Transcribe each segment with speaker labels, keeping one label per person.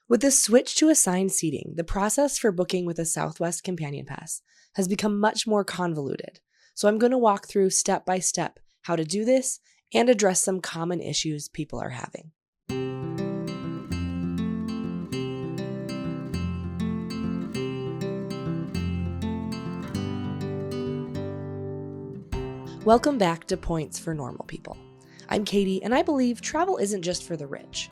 Speaker 1: With the switch to assigned seating, the process for booking with a Southwest Companion Pass has become much more convoluted. So I'm going to walk through step by step how to do this and address some common issues people are having. Welcome back to Points for Normal People. I'm Katie, and I believe travel isn't just for the rich.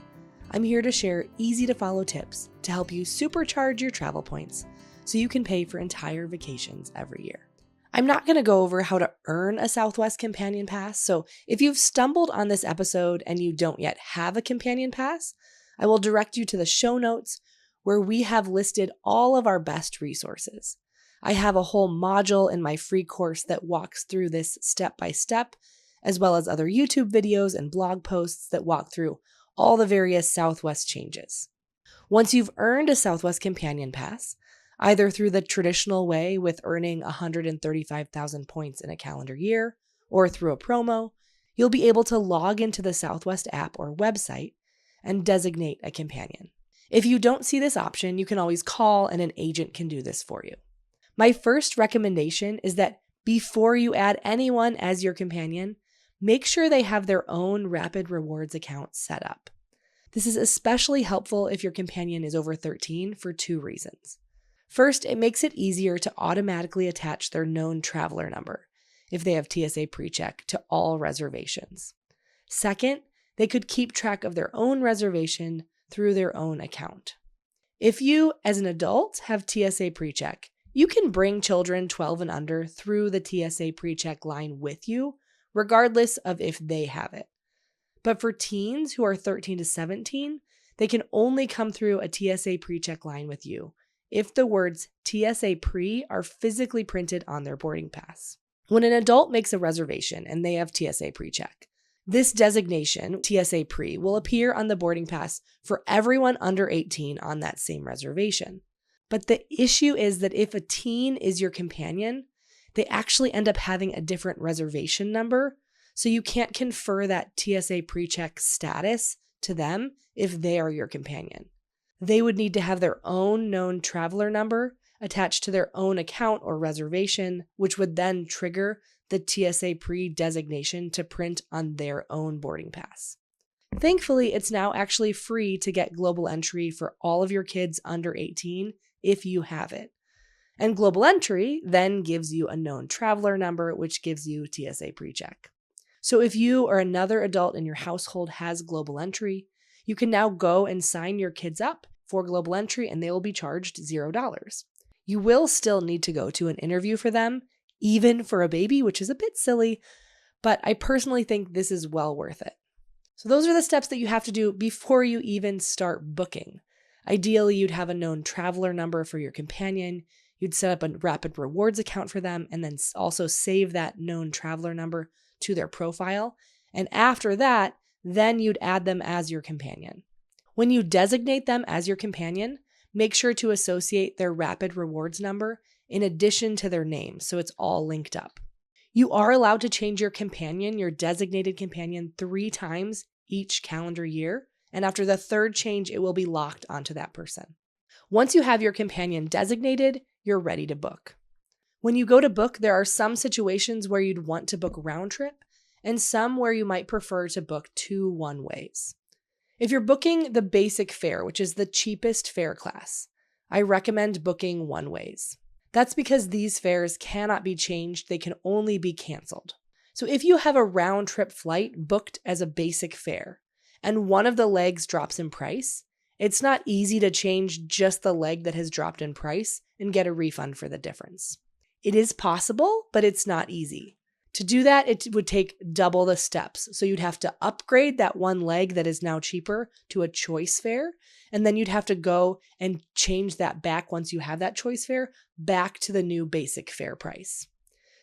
Speaker 1: I'm here to share easy-to-follow tips to help you supercharge your travel points so you can pay for entire vacations every year. I'm not going to go over how to earn a Southwest Companion Pass, so if you've stumbled on this episode and you don't yet have a Companion Pass, I will direct you to the show notes where we have listed all of our best resources. I have a whole module in my free course that walks through this step by step, as well as other YouTube videos and blog posts that walk through all the various Southwest changes. Once you've earned a Southwest Companion Pass, either through the traditional way with earning 135,000 points in a calendar year, or through a promo, you'll be able to log into the Southwest app or website and designate a companion. If you don't see this option, you can always call and an agent can do this for you. My first recommendation is that before you add anyone as your companion, make sure they have their own Rapid Rewards account set up. This is especially helpful if your companion is over 13 for two reasons. First, it makes it easier to automatically attach their known traveler number, if they have TSA PreCheck, to all reservations. Second, they could keep track of their own reservation through their own account. If you, as an adult, have TSA PreCheck, you can bring children 12 and under through the TSA PreCheck line with you, regardless of if they have it. But for teens who are 13 to 17, they can only come through a TSA PreCheck line with you if the words TSA Pre are physically printed on their boarding pass. When an adult makes a reservation and they have TSA PreCheck, this designation, TSA Pre, will appear on the boarding pass for everyone under 18 on that same reservation. But the issue is that if a teen is your companion, they actually end up having a different reservation number, so you can't confer that TSA PreCheck status to them if they are your companion. They would need to have their own known traveler number attached to their own account or reservation, which would then trigger the TSA Pre designation to print on their own boarding pass. Thankfully, it's now actually free to get global entry for all of your kids under 18 if you have it. And global entry then gives you a known traveler number, which gives you TSA PreCheck. So if you or another adult in your household has global entry, you can now go and sign your kids up for global entry and they will be charged $0. You will still need to go to an interview for them, even for a baby, which is a bit silly, but I personally think this is well worth it. So those are the steps that you have to do before you even start booking. Ideally, you'd have a known traveler number for your companion. You'd set up a Rapid Rewards account for them and then also save that known traveler number to their profile. And after that, then you'd add them as your companion. When you designate them as your companion, make sure to associate their Rapid Rewards number in addition to their name so it's all linked up. You are allowed to change your companion, your designated companion, 3 times each calendar year. And after the third change, it will be locked onto that person. Once you have your companion designated, you're ready to book. When you go to book, there are some situations where you'd want to book round trip and some where you might prefer to book 2 one-ways. If you're booking the basic fare, which is the cheapest fare class, I recommend booking one-ways. That's because these fares cannot be changed, they can only be canceled. So if you have a round trip flight booked as a basic fare, and one of the legs drops in price, it's not easy to change just the leg that has dropped in price and get a refund for the difference. It is possible, but it's not easy. To do that, it would take double the steps. So you'd have to upgrade that one leg that is now cheaper to a choice fare, and then you'd have to go and change that back once you have that choice fare back to the new basic fare price.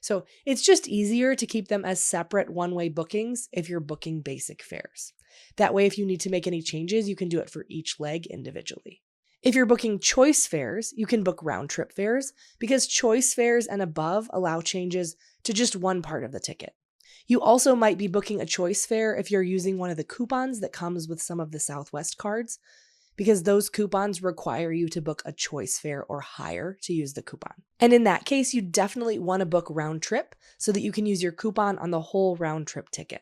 Speaker 1: So it's just easier to keep them as separate one-way bookings if you're booking basic fares. That way, if you need to make any changes, you can do it for each leg individually. If you're booking choice fares, you can book round trip fares because choice fares and above allow changes to just one part of the ticket. You also might be booking a choice fare if you're using one of the coupons that comes with some of the Southwest cards, because those coupons require you to book a choice fare or higher to use the coupon. And in that case, you definitely want to book round trip so that you can use your coupon on the whole round trip ticket.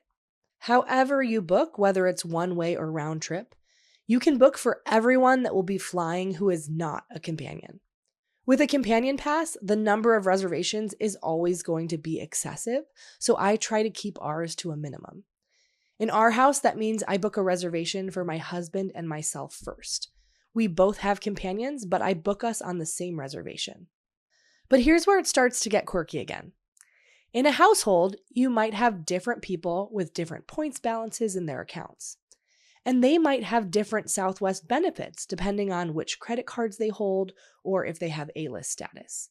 Speaker 1: However you book, whether it's one way or round trip, you can book for everyone that will be flying who is not a companion. With a companion pass, the number of reservations is always going to be excessive, so I try to keep ours to a minimum. In our house, that means I book a reservation for my husband and myself first. We both have companions, but I book us on the same reservation. But here's where it starts to get quirky again. In a household, you might have different people with different points balances in their accounts. And they might have different Southwest benefits depending on which credit cards they hold or if they have A-list status.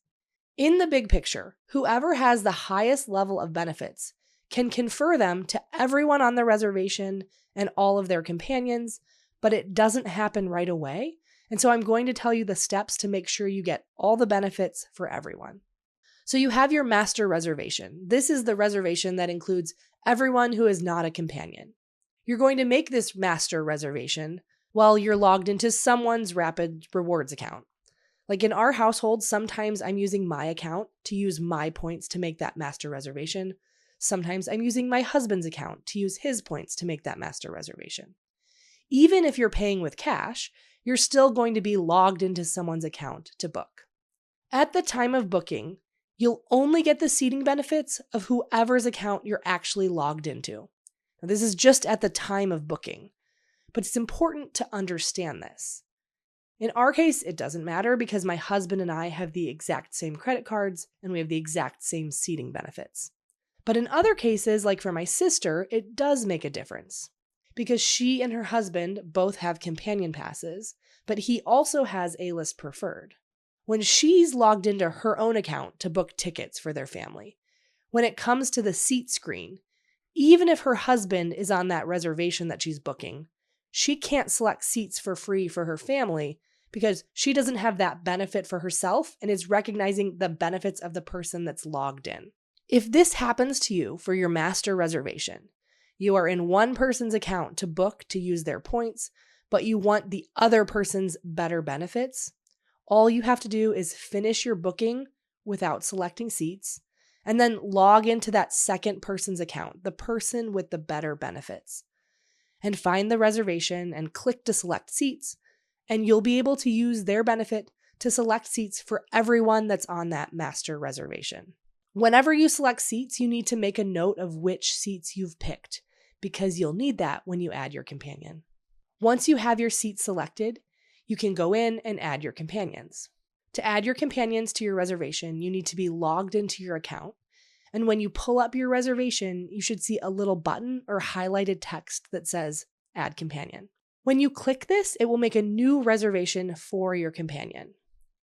Speaker 1: In the big picture, whoever has the highest level of benefits can confer them to everyone on the reservation and all of their companions, but it doesn't happen right away. And so I'm going to tell you the steps to make sure you get all the benefits for everyone. So you have your master reservation. This is the reservation that includes everyone who is not a companion. You're going to make this master reservation while you're logged into someone's Rapid Rewards account. Like in our household, sometimes I'm using my account to use my points to make that master reservation. Sometimes I'm using my husband's account to use his points to make that master reservation. Even if you're paying with cash, you're still going to be logged into someone's account to book. At the time of booking, you'll only get the seating benefits of whoever's account you're actually logged into. Now, this is just at the time of booking, but it's important to understand this. In our case, it doesn't matter because my husband and I have the exact same credit cards and we have the exact same seating benefits. But in other cases, like for my sister, it does make a difference because she and her husband both have companion passes, but he also has A-list preferred. When she's logged into her own account to book tickets for their family, when it comes to the seat screen, even if her husband is on that reservation that she's booking, she can't select seats for free for her family because she doesn't have that benefit for herself and is recognizing the benefits of the person that's logged in. If this happens to you for your master reservation, you are in one person's account to book to use their points, but you want the other person's better benefits, all you have to do is finish your booking without selecting seats, and then log into that second person's account, the person with the better benefits, and find the reservation and click to select seats, and you'll be able to use their benefit to select seats for everyone that's on that master reservation. Whenever you select seats, you need to make a note of which seats you've picked because you'll need that when you add your companion. Once you have your seat selected, you can go in and add your companions. To add your companions to your reservation, you need to be logged into your account. And when you pull up your reservation, you should see a little button or highlighted text that says Add Companion. When you click this, it will make a new reservation for your companion.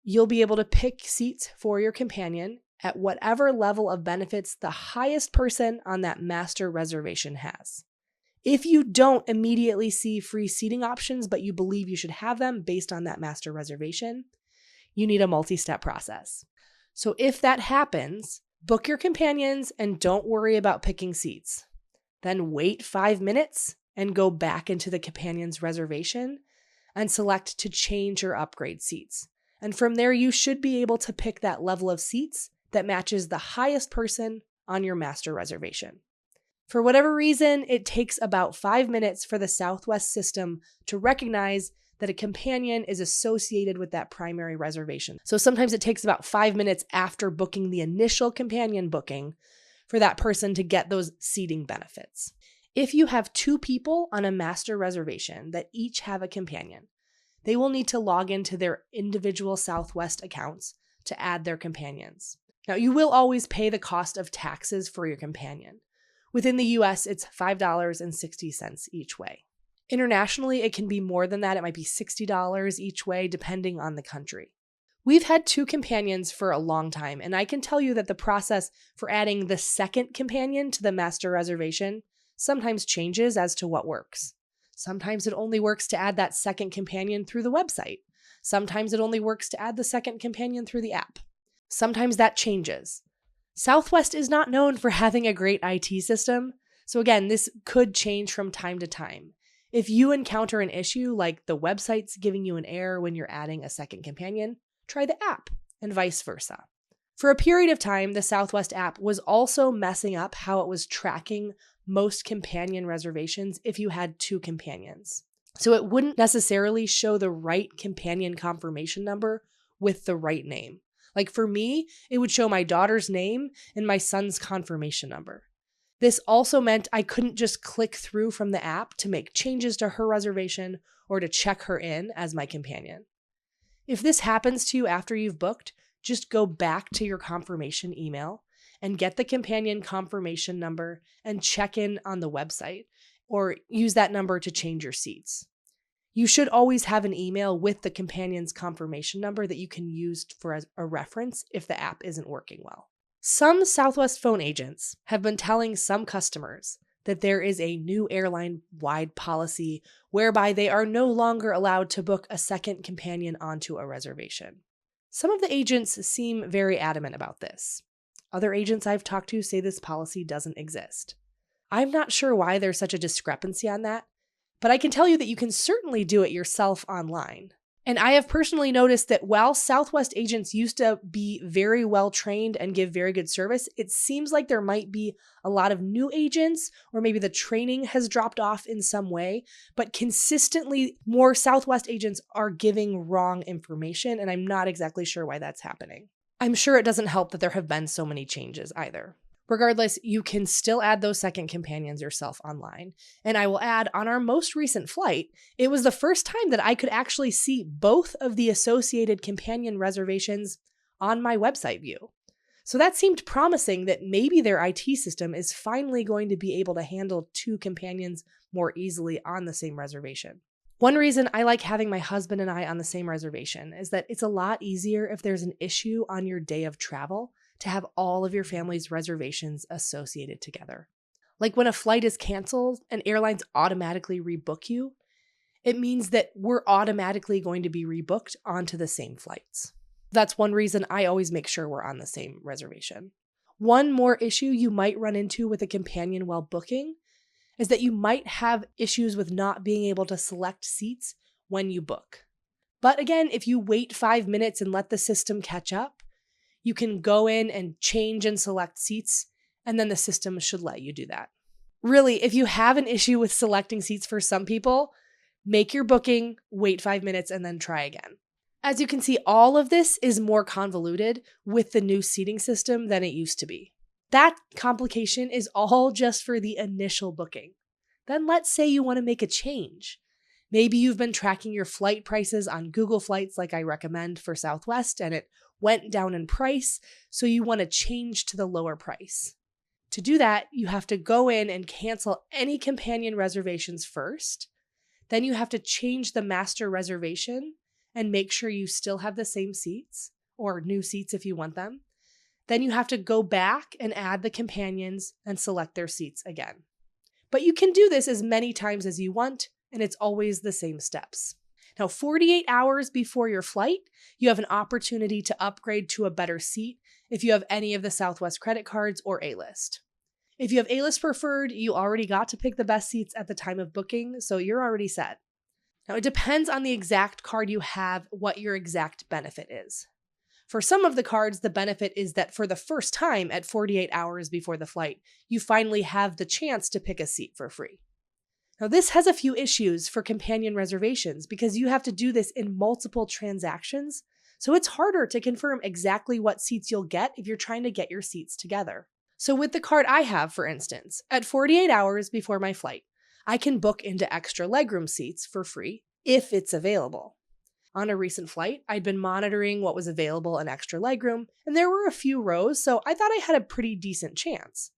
Speaker 1: You'll be able to pick seats for your companion at whatever level of benefits the highest person on that master reservation has. If you don't immediately see free seating options, but you believe you should have them based on that master reservation, you need a multi-step process. So if that happens, book your companions and don't worry about picking seats. Then wait 5 minutes and go back into the companion's reservation and select to change or upgrade seats. And from there, you should be able to pick that level of seats that matches the highest person on your master reservation. For whatever reason, it takes about 5 minutes for the Southwest system to recognize that a companion is associated with that primary reservation. So sometimes it takes about 5 minutes after booking the initial companion booking for that person to get those seating benefits. If you have 2 people on a master reservation that each have a companion, they will need to log into their individual Southwest accounts to add their companions. Now, you will always pay the cost of taxes for your companion. Within the US, it's $5.60 each way. Internationally, it can be more than that. It might be $60 each way, depending on the country. We've had 2 companions for a long time, and I can tell you that the process for adding the second companion to the master reservation sometimes changes as to what works. Sometimes it only works to add that second companion through the website. Sometimes it only works to add the second companion through the app. Sometimes that changes. Southwest is not known for having a great IT system, so again, this could change from time to time. If you encounter an issue like the website's giving you an error when you're adding a second companion, try the app, and vice versa. For a period of time, the Southwest app was also messing up how it was tracking most companion reservations if you had 2 companions. So it wouldn't necessarily show the right companion confirmation number with the right name. Like for me, it would show my daughter's name and my son's confirmation number. This also meant I couldn't just click through from the app to make changes to her reservation or to check her in as my companion. If this happens to you after you've booked, just go back to your confirmation email and get the companion confirmation number and check in on the website, or use that number to change your seats. You should always have an email with the companion's confirmation number that you can use for a reference if the app isn't working well. Some Southwest phone agents have been telling some customers that there is a new airline-wide policy whereby they are no longer allowed to book a second companion onto a reservation. Some of the agents seem very adamant about this. Other agents I've talked to say this policy doesn't exist. I'm not sure why there's such a discrepancy on that, but I can tell you that you can certainly do it yourself online. And I have personally noticed that while Southwest agents used to be very well trained and give very good service, it seems like there might be a lot of new agents, or maybe the training has dropped off in some way, but consistently more Southwest agents are giving wrong information, and I'm not exactly sure why that's happening. I'm sure it doesn't help that there have been so many changes either. Regardless, you can still add those second companions yourself online. And I will add, on our most recent flight, it was the first time that I could actually see both of the associated companion reservations on my website view. So that seemed promising that maybe their IT system is finally going to be able to handle 2 companions more easily on the same reservation. One reason I like having my husband and I on the same reservation is that it's a lot easier if there's an issue on your day of travel to have all of your family's reservations associated together. Like when a flight is canceled and airlines automatically rebook you, it means that we're automatically going to be rebooked onto the same flights. That's one reason I always make sure we're on the same reservation. One more issue you might run into with a companion while booking is that you might have issues with not being able to select seats when you book. But again, if you wait 5 minutes and let the system catch up, you can go in and change and select seats, and then the system should let you do that. Really, if you have an issue with selecting seats for some people, make your booking, wait 5 minutes, and then try again. As you can see, all of this is more convoluted with the new seating system than it used to be. That complication is all just for the initial booking. Then let's say you want to make a change. Maybe you've been tracking your flight prices on Google Flights like I recommend for Southwest, and it went down in price, so you want to change to the lower price. To do that, you have to go in and cancel any companion reservations first. Then you have to change the master reservation and make sure you still have the same seats, or new seats if you want them. Then you have to go back and add the companions and select their seats again. But you can do this as many times as you want, and it's always the same steps. Now, 48 hours before your flight, you have an opportunity to upgrade to a better seat if you have any of the Southwest credit cards or A-List. If you have A-List preferred, you already got to pick the best seats at the time of booking, so you're already set. Now, it depends on the exact card you have what your exact benefit is. For some of the cards, the benefit is that for the first time at 48 hours before the flight, you finally have the chance to pick a seat for free. Now, this has a few issues for companion reservations because you have to do this in multiple transactions, so it's harder to confirm exactly what seats you'll get if you're trying to get your seats together. So with the card I have, for instance, at 48 hours before my flight, I can book into extra legroom seats for free if it's available. On a recent flight, I'd been monitoring what was available in extra legroom, and there were a few rows, so I thought I had a pretty decent chance.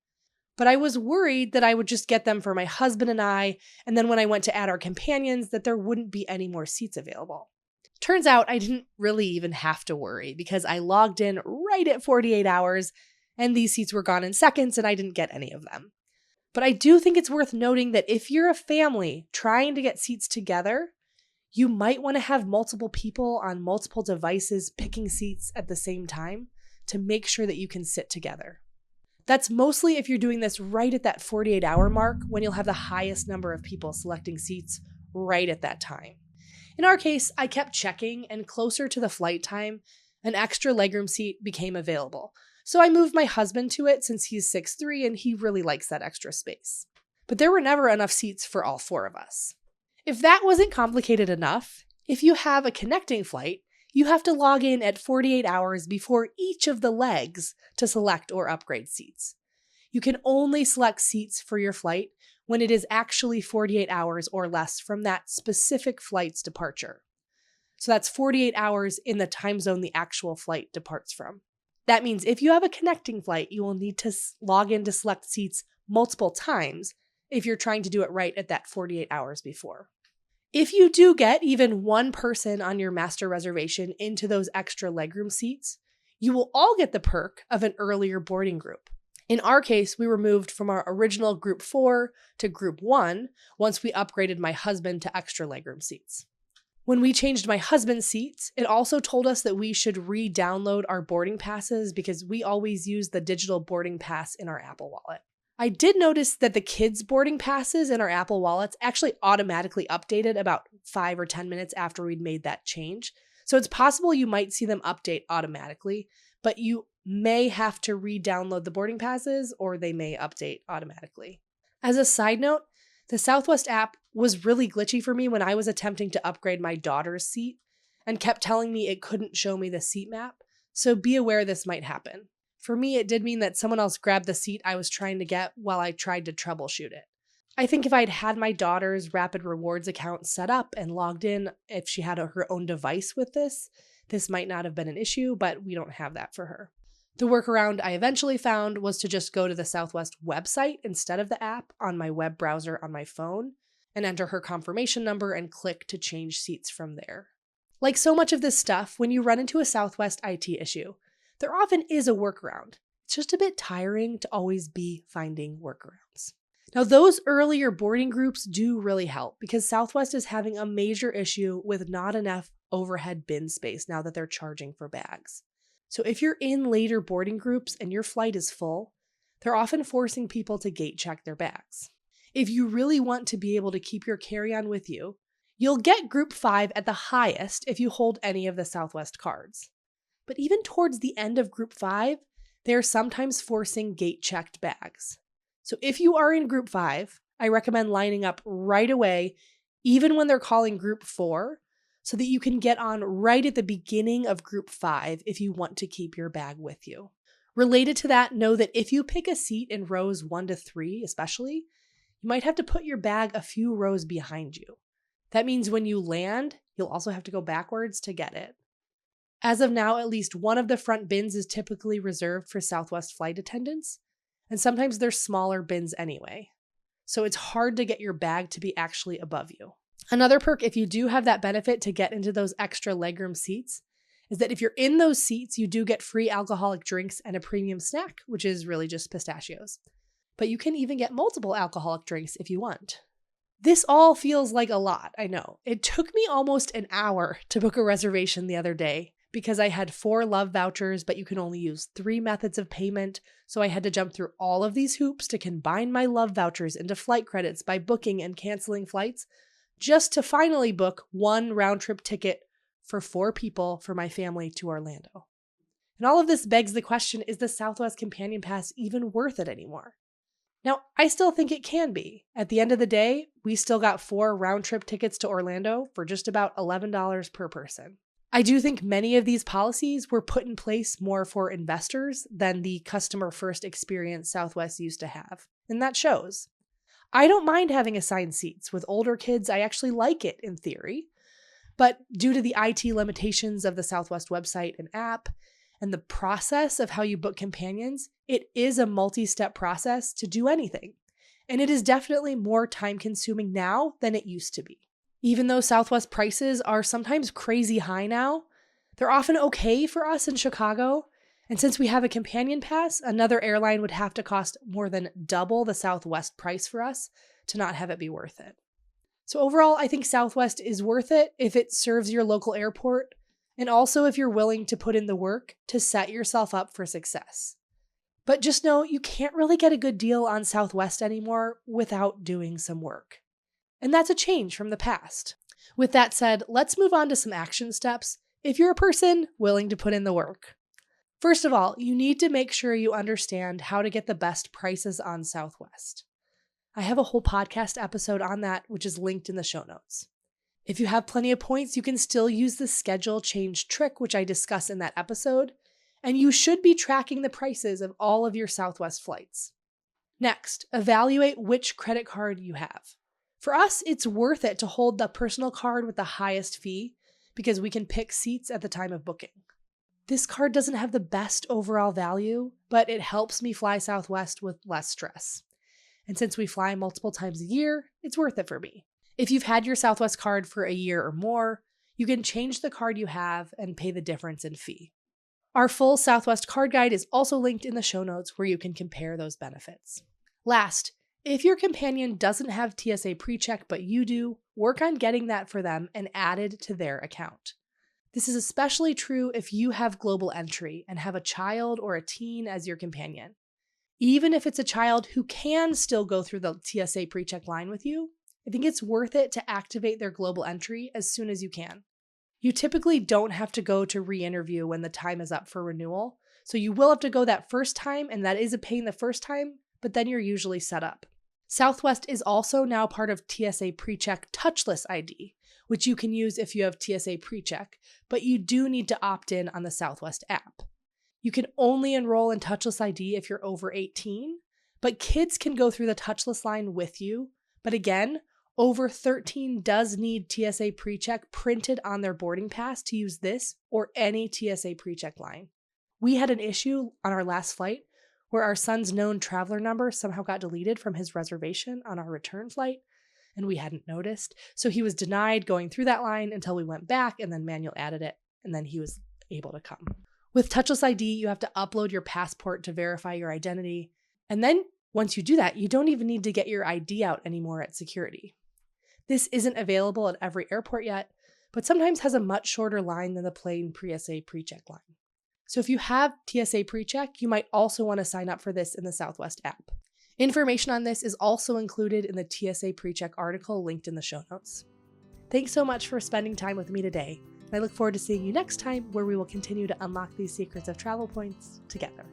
Speaker 1: But I was worried that I would just get them for my husband and I, and then when I went to add our companions, that there wouldn't be any more seats available. Turns out I didn't really even have to worry because I logged in right at 48 hours, and these seats were gone in seconds, and I didn't get any of them. But I do think it's worth noting that if you're a family trying to get seats together, you might want to have multiple people on multiple devices picking seats at the same time to make sure that you can sit together. That's mostly if you're doing this right at that 48-hour mark when you'll have the highest number of people selecting seats right at that time. In our case, I kept checking, and closer to the flight time, an extra legroom seat became available. So I moved my husband to it since he's 6'3" and he really likes that extra space. But there were never enough seats for all 4 of us. If that wasn't complicated enough, if you have a connecting flight, you have to log in at 48 hours before each of the legs to select or upgrade seats. You can only select seats for your flight when it is actually 48 hours or less from that specific flight's departure. So that's 48 hours in the time zone the actual flight departs from. That means if you have a connecting flight, you will need to log in to select seats multiple times if you're trying to do it right at that 48 hours before. If you do get even one person on your master reservation into those extra legroom seats, you will all get the perk of an earlier boarding group. In our case, we were moved from our original group 4 to group 1 once we upgraded my husband to extra legroom seats. When we changed my husband's seats, it also told us that we should re-download our boarding passes because we always use the digital boarding pass in our Apple Wallet. I did notice that the kids' boarding passes in our Apple Wallets actually automatically updated about 5 or 10 minutes after we'd made that change. So it's possible you might see them update automatically, but you may have to re-download the boarding passes or they may update automatically. As a side note, the Southwest app was really glitchy for me when I was attempting to upgrade my daughter's seat and kept telling me it couldn't show me the seat map, so be aware this might happen. For me, it did mean that someone else grabbed the seat I was trying to get while I tried to troubleshoot it. I think if I'd had my daughter's Rapid Rewards account set up and logged in, if she had her own device with this might not have been an issue, but we don't have that for her. The workaround I eventually found was to just go to the Southwest website instead of the app on my web browser on my phone and enter her confirmation number and click to change seats from there. Like so much of this stuff, when you run into a Southwest IT issue, there often is a workaround. It's just a bit tiring to always be finding workarounds. Now, those earlier boarding groups do really help because Southwest is having a major issue with not enough overhead bin space now that they're charging for bags. So if you're in later boarding groups and your flight is full, they're often forcing people to gate check their bags. If you really want to be able to keep your carry-on with you, you'll get Group 5 at the highest if you hold any of the Southwest cards. But even towards the end of Group 5, they are sometimes forcing gate-checked bags. So if you are in Group 5, I recommend lining up right away, even when they're calling Group 4, so that you can get on right at the beginning of Group 5 if you want to keep your bag with you. Related to that, know that if you pick a seat in rows 1 to 3 especially, you might have to put your bag a few rows behind you. That means when you land, you'll also have to go backwards to get it. As of now, at least one of the front bins is typically reserved for Southwest flight attendants, and sometimes they're smaller bins anyway. So it's hard to get your bag to be actually above you. Another perk, if you do have that benefit to get into those extra legroom seats, is that if you're in those seats, you do get free alcoholic drinks and a premium snack, which is really just pistachios. But you can even get multiple alcoholic drinks if you want. This all feels like a lot, I know. It took me almost an hour to book a reservation the other day because I had 4 love vouchers, but you can only use 3 methods of payment, so I had to jump through all of these hoops to combine my love vouchers into flight credits by booking and canceling flights, just to finally book 1 round-trip ticket for 4 people for my family to Orlando. And all of this begs the question, is the Southwest Companion Pass even worth it anymore? Now, I still think it can be. At the end of the day, we still got 4 round-trip tickets to Orlando for just about $11 per person. I do think many of these policies were put in place more for investors than the customer-first experience Southwest used to have, and that shows. I don't mind having assigned seats. With older kids, I actually like it in theory. But due to the IT limitations of the Southwest website and app, and the process of how you book companions, it is a multi-step process to do anything. And it is definitely more time-consuming now than it used to be. Even though Southwest prices are sometimes crazy high now, they're often okay for us in Chicago. And since we have a companion pass, another airline would have to cost more than double the Southwest price for us to not have it be worth it. So overall, I think Southwest is worth it if it serves your local airport, and also if you're willing to put in the work to set yourself up for success. But just know you can't really get a good deal on Southwest anymore without doing some work. And that's a change from the past. With that said, let's move on to some action steps if you're a person willing to put in the work. First of all, you need to make sure you understand how to get the best prices on Southwest. I have a whole podcast episode on that, which is linked in the show notes. If you have plenty of points, you can still use the schedule change trick, which I discuss in that episode, and you should be tracking the prices of all of your Southwest flights. Next, evaluate which credit card you have. For us, it's worth it to hold the personal card with the highest fee because we can pick seats at the time of booking. This card doesn't have the best overall value, but it helps me fly Southwest with less stress. And since we fly multiple times a year, it's worth it for me. If you've had your Southwest card for a year or more, you can change the card you have and pay the difference in fee. Our full Southwest card guide is also linked in the show notes where you can compare those benefits. Last, if your companion doesn't have TSA PreCheck but you do, work on getting that for them and added to their account. This is especially true if you have global entry and have a child or a teen as your companion. Even if it's a child who can still go through the TSA PreCheck line with you, I think it's worth it to activate their global entry as soon as you can. You typically don't have to go to re-interview when the time is up for renewal, so you will have to go that first time, and that is a pain the first time, but then you're usually set up. Southwest is also now part of TSA PreCheck Touchless ID, which you can use if you have TSA PreCheck, but you do need to opt in on the Southwest app. You can only enroll in Touchless ID if you're over 18, but kids can go through the Touchless line with you. But again, over 13 does need TSA PreCheck printed on their boarding pass to use this or any TSA PreCheck line. We had an issue on our last flight where our son's known traveler number somehow got deleted from his reservation on our return flight, and we hadn't noticed. So he was denied going through that line until we went back and then manual added it, and then he was able to come. With Touchless ID, you have to upload your passport to verify your identity. And then once you do that, you don't even need to get your ID out anymore at security. This isn't available at every airport yet, but sometimes has a much shorter line than the plain TSA PreCheck line. So if you have TSA PreCheck, you might also want to sign up for this in the Southwest app. Information on this is also included in the TSA PreCheck article linked in the show notes. Thanks so much for spending time with me today. I look forward to seeing you next time where we will continue to unlock these secrets of travel points together.